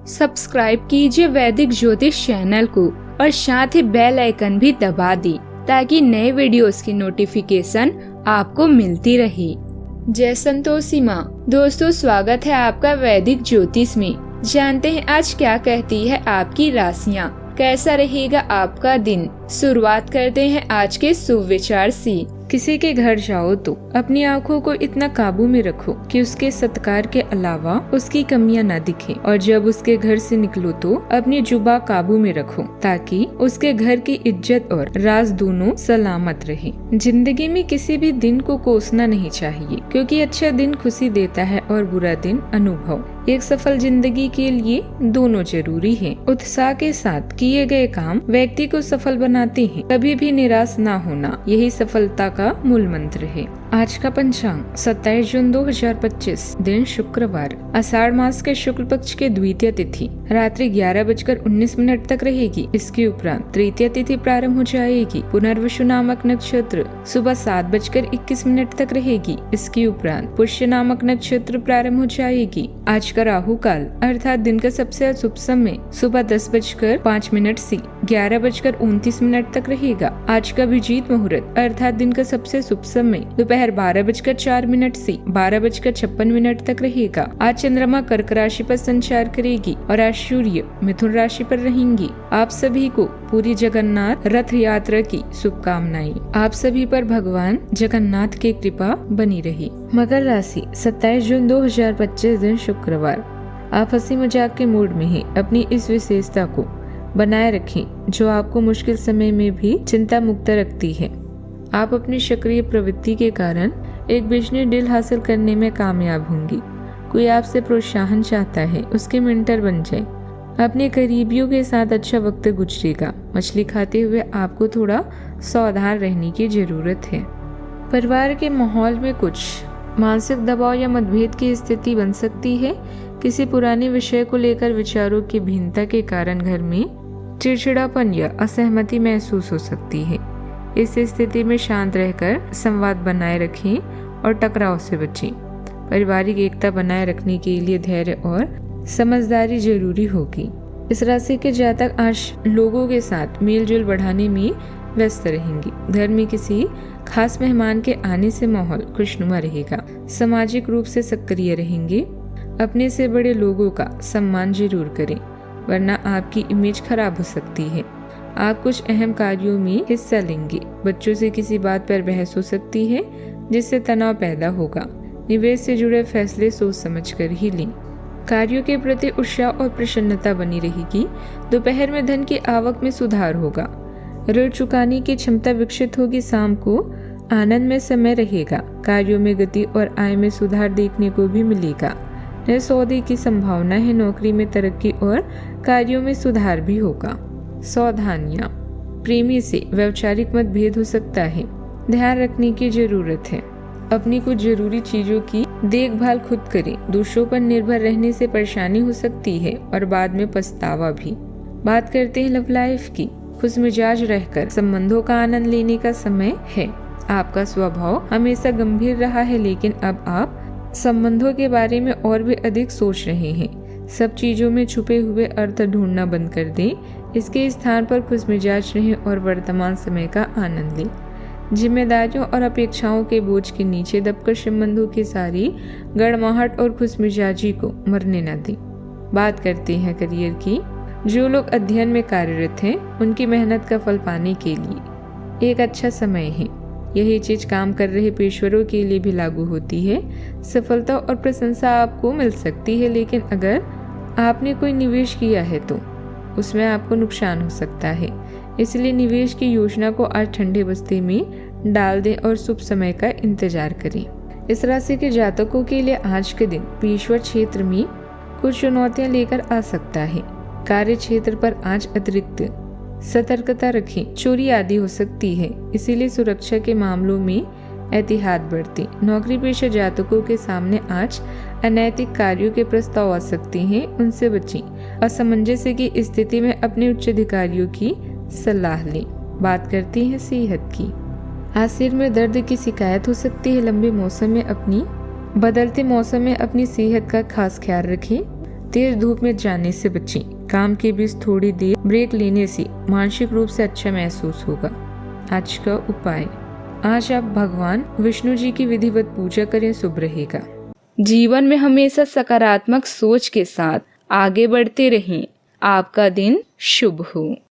Subscribe कीजिए वैदिक ज्योतिष चैनल को और साथ ही बेल आइकन भी दबा दी ताकि नए वीडियोस की नोटिफिकेशन आपको मिलती रहे। जय संतोषी माँ। दोस्तों, स्वागत है आपका वैदिक ज्योतिष में। जानते हैं आज क्या कहती है आपकी राशियाँ, कैसा रहेगा आपका दिन। शुरुआत करते हैं आज के शुभ विचार से। किसी के घर जाओ तो अपनी आंखों को इतना काबू में रखो कि उसके सत्कार के अलावा उसकी कमियां न दिखे, और जब उसके घर से निकलो तो अपनी जुबान काबू में रखो ताकि उसके घर की इज्जत और राज दोनों सलामत रहे। जिंदगी में किसी भी दिन को कोसना नहीं चाहिए, क्योंकि अच्छा दिन खुशी देता है और बुरा दिन अनुभव। एक सफल जिंदगी के लिए दोनों जरूरी है। उत्साह के साथ किए गए काम व्यक्ति को सफल बनाते हैं। कभी भी निराश ना होना, यही सफलता का मूल मंत्र है। आज का पंचांग 27 जून 2025, दिन शुक्रवार, आषाढ़ मास के शुक्ल पक्ष के द्वितीय तिथि रात्रि 11:19 तक रहेगी। इसके उपरांत तृतीय तिथि प्रारंभ हो जाएगी। पुनर्वसु नामक नक्षत्र सुबह 7:21 तक रहेगी। इसके उपरांत पुष्य नामक नक्षत्र प्रारंभ हो जाएगी। आज का राहु काल अर्थात दिन का सबसे शुभ समय सुबह 10:05 से 11:29 तक रहेगा। आज का अभिजीत मुहूर्त अर्थात दिन का सबसे शुभ समय दोपहर 12:04 से 12:56 तक रहेगा। आज चंद्रमा कर्क राशि पर संचार करेगी और आज सूर्य मिथुन राशि पर रहेंगी। आप सभी को पूरी जगन्नाथ रथ यात्रा की शुभकामनाएं। आप सभी पर भगवान जगन्नाथ की कृपा बनी रही। मकर राशि 27 जून 2025, दिन शुक्रवार। आप हंसी मजाक के मूड में हैं। अपनी इस विशेषता को बनाए रखें जो आपको मुश्किल समय में भी चिंता मुक्त रखती है। आप अपनी सक्रिय प्रवृत्ति के कारण एक बिजनेस डील हासिल करने में कामयाब होंगी। कोई आपसे प्रोत्साहन चाहता है, उसके मेंटर बन जाए। अपने करीबियों के साथ अच्छा वक्त गुजरेगा। मछली खाते हुए आपको थोड़ा सावधान रहने की जरूरत है। परिवार के माहौल में कुछ मानसिक दबाव या मतभेद की स्थिति बन सकती है। किसी पुराने विषय को लेकर विचारों की भिन्नता के कारण घर में चिड़चिड़ापन या असहमति महसूस हो सकती है। इस स्थिति में शांत रहकर संवाद बनाए रखें और टकराव से बचें। पारिवारिक एकता बनाए रखने के लिए धैर्य और समझदारी जरूरी होगी। इस राशि के जातक आज लोगों के साथ मेलजोल बढ़ाने में व्यस्त रहेंगे। घर में किसी खास मेहमान के आने से माहौल खुशनुमा रहेगा। सामाजिक रूप से सक्रिय रहेंगे। अपने से बड़े लोगों का सम्मान जरूर करें, वरना आपकी इमेज खराब हो सकती है। आप कुछ अहम कार्यों में हिस्सा लेंगे। बच्चों से किसी बात पर बहस हो सकती है जिससे तनाव पैदा होगा। निवेश से जुड़े फैसले सोच समझकर ही लें। कार्यों के प्रति उत्साह और प्रसन्नता बनी रहेगी। दोपहर में धन की आवक में सुधार होगा। ऋण चुकाने की क्षमता विकसित होगी। शाम को आनंद में समय रहेगा। कार्यों में गति और आय में सुधार देखने को भी मिलेगा। नए सौदे की संभावना है। नौकरी में तरक्की और कार्यों में सुधार भी होगा। सावधानियां, प्रेमी से वैचारिक मतभेद हो सकता है, ध्यान रखने की जरूरत है। अपनी कुछ जरूरी चीजों की देखभाल खुद करें। दूसरों पर निर्भर रहने से परेशानी हो सकती है और बाद में पछतावा भी। बात करते हैं लव लाइफ की। खुश मिजाज रहकर संबंधों का आनंद लेने का समय है। आपका स्वभाव हमेशा गंभीर रहा है, लेकिन अब आप संबंधों के बारे में और भी अधिक सोच रहे हैं। सब चीजों में छुपे हुए अर्थ ढूंढना बंद कर दें। इसके स्थान पर खुशमिजाज रहें और वर्तमान समय का आनंद लें। जिम्मेदारियों और अपेक्षाओं के बोझ के नीचे दबकर संबंधों की सारी गड़माहट और खुशमिजाजी को मरने न दें। बात करते हैं करियर की। जो लोग अध्ययन में कार्यरत हैं, उनकी मेहनत का फल पाने के लिए एक अच्छा समय है। यही चीज काम कर रहे पेशेवरों के लिए भी लागू होती है। सफलता और प्रशंसा आपको मिल सकती है, लेकिन अगर आपने कोई निवेश किया है तो उसमें आपको नुकसान हो सकता है। इसलिए निवेश की योजना को आज ठंडे बस्ते में डाल दें और शुभ समय का इंतजार करें। इस राशि के जातकों के लिए आज के दिन पेशेवर क्षेत्र में कुछ चुनौतियां लेकर आ सकता है। कार्य क्षेत्र पर आज अतिरिक्त सतर्कता रखें। चोरी आदि हो सकती है, इसीलिए सुरक्षा के मामलों में एहतियात बरतें। नौकरी पेशा जातकों के सामने आज अनैतिक कार्यों के प्रस्ताव आ सकते हैं, उनसे बचें। असमंजस्य की स्थिति में अपने उच्च अधिकारियों की सलाह लें। बात करते हैं सेहत की। आज सिर में दर्द की शिकायत हो सकती है। बदलते मौसम में अपनी सेहत का खास ख्याल रखें। तेज धूप में जाने से बचें। काम के बीच थोड़ी देर ब्रेक लेने से मानसिक रूप से अच्छा महसूस होगा। आज का उपाय, आज आप भगवान विष्णु जी की विधिवत पूजा करें, शुभ रहेगा। जीवन में हमेशा सकारात्मक सोच के साथ आगे बढ़ते रहें। आपका दिन शुभ हो।